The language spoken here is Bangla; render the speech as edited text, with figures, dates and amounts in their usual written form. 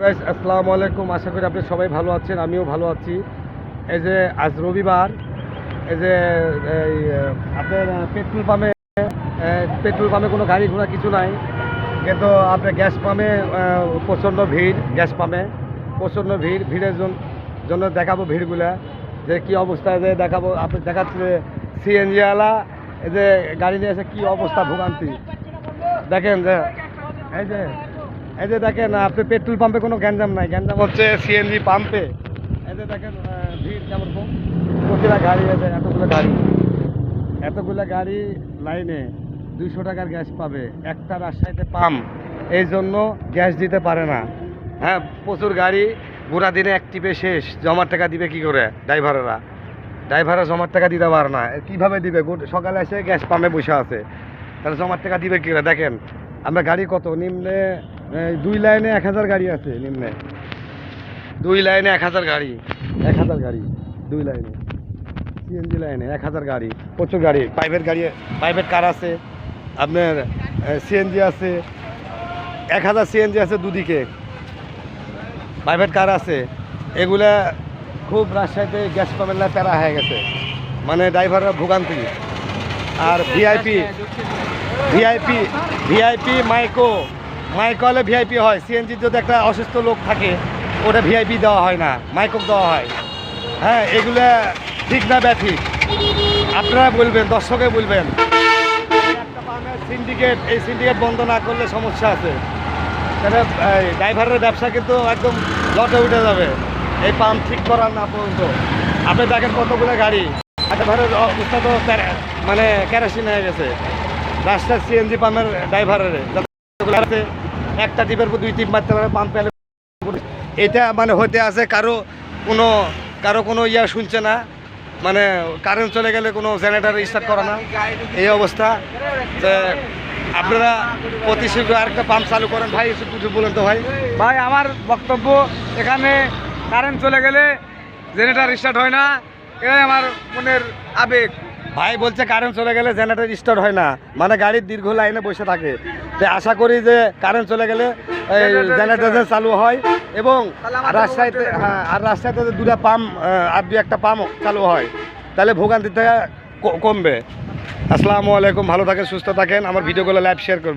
গাইস আসসালামু আলাইকুম। আশা করি আপনি সবাই ভালো আছেন, আমিও ভালো আছি। এই যে আজ রবিবার, এই যে আপনার পেট্রোল পাম্পে কোনো গাড়ি ঘোড়া কিছু নাই, কিন্তু আপনার গ্যাস পাম্পে প্রচণ্ড ভিড়। গ্যাস পাম্পে প্রচণ্ড ভিড়ের জন্য দেখাবো ভিড়গুলা যে কী অবস্থা, যে দেখাবো। আপনি দেখাচ্ছি যে সিএনজিওয়ালা এই যে গাড়ি নিয়ে এসে কী অবস্থা, ভোগান্তি দেখেন। যে এই যে দেখেন, আপনি পেট্রোল পাম্পে কোনো গ্যাঞ্জাম নাই, গ্যাঞ্জাম হচ্ছে সিএনজি পাম্পে। এই যে দেখেন ভিড় কেমন, প্রতিটা গাড়ি আছে, এতগুলো গাড়ি লাইনে 200 টাকার গ্যাস পাবে। একটা রাজশাহীতে পাম্প, এই জন্য গ্যাস দিতে পারে না। হ্যাঁ, প্রচুর গাড়ি, গোটা দিনে এক টিপে শেষ। জমার টাকা দিবে কি করে? ড্রাইভাররা জমার টাকা দিতে পারে না, কীভাবে দিবে? সকালে এসে গ্যাস পাম্পে বসে আছে, তাহলে জমার টাকা দিবে কি করে? দেখেন আমরা গাড়ি কত নিম্নে, 2 লাইনে 1000 গাড়ি আছে। নিম্নে 2 লাইনে 1000 গাড়ি, 1000 গাড়ি 2 লাইনে। সিএনজি লাইনে 1000 গাড়ি, প্রচুর গাড়ি। প্রাইভেট কার আছে, আপনার সিএনজি আছে, 1000 সিএনজি আছে দুদিকে, প্রাইভেট কার আছে। এগুলা খুব রাজশাহীতে গ্যাস পামেলা প্যারা হয়ে গেছে, মানে ড্রাইভাররা ভোগান্তি। আর ভিআইপি মাইকো হলে ভিআইপি হয়। সিএনজির যদি একটা অসুস্থ লোক থাকে, ওটা ভিআইপি দেওয়া হয় না, মাইকক দেওয়া হয়। হ্যাঁ, এগুলা ঠিক না ব্যাঠিক আপনারা বলবেন, দর্শকে বলবেন। এই সিন্ডিকেট বন্ধ না করলে সমস্যা আছে। তাহলে ড্রাইভারের ব্যবসা কিন্তু একদম লটে উঠে যাবে এই পাম্প ঠিক করার না পর্যন্ত। আপনি দেখেন কতগুলো গাড়ি, ড্রাইভারের অবস্থা তো মানে কেরোসিন হয়ে গেছে। রাস্তার সিএনজি পাম্পের ড্রাইভারের আছে, একটা টিপের পর 2 টিপ মারতে পারে পাম্প পেলে। এটা মানে হতে আছে কারো কোনো ইয়া শুনছে না, মানে কারেন্ট চলে গেলে কোনো জেনারেটার স্টার্ট করে না, এই অবস্থা। আপনারা অতি শীঘ্র আরেকটা পাম্প চালু করেন। ভাই কিছু বলেন তো ভাই। আমার বক্তব্য, এখানে কারেন্ট চলে গেলে জেনারেটর স্টার্ট হয় না, এটাই আমার মনের আবেগ। ভাই বলছে কারেন্ট চলে গেলে জেনারেটর স্টার্ট হয় না, মানে গাড়ির দীর্ঘ লাইনে বসে থাকে। তো আশা করি যে কারেন্ট চলে গেলে জেনারেটর চালু হয়, এবং রাজশাহীতে 2টা পাম্প আর 2-1টা পাম্প চালু হয়, তাহলে ভোগান্তিটা কমবে। আসসালামু আলাইকুম, ভালো থাকেন, সুস্থ থাকেন। আমার ভিডিওগুলো লাইভ শেয়ার করবেন।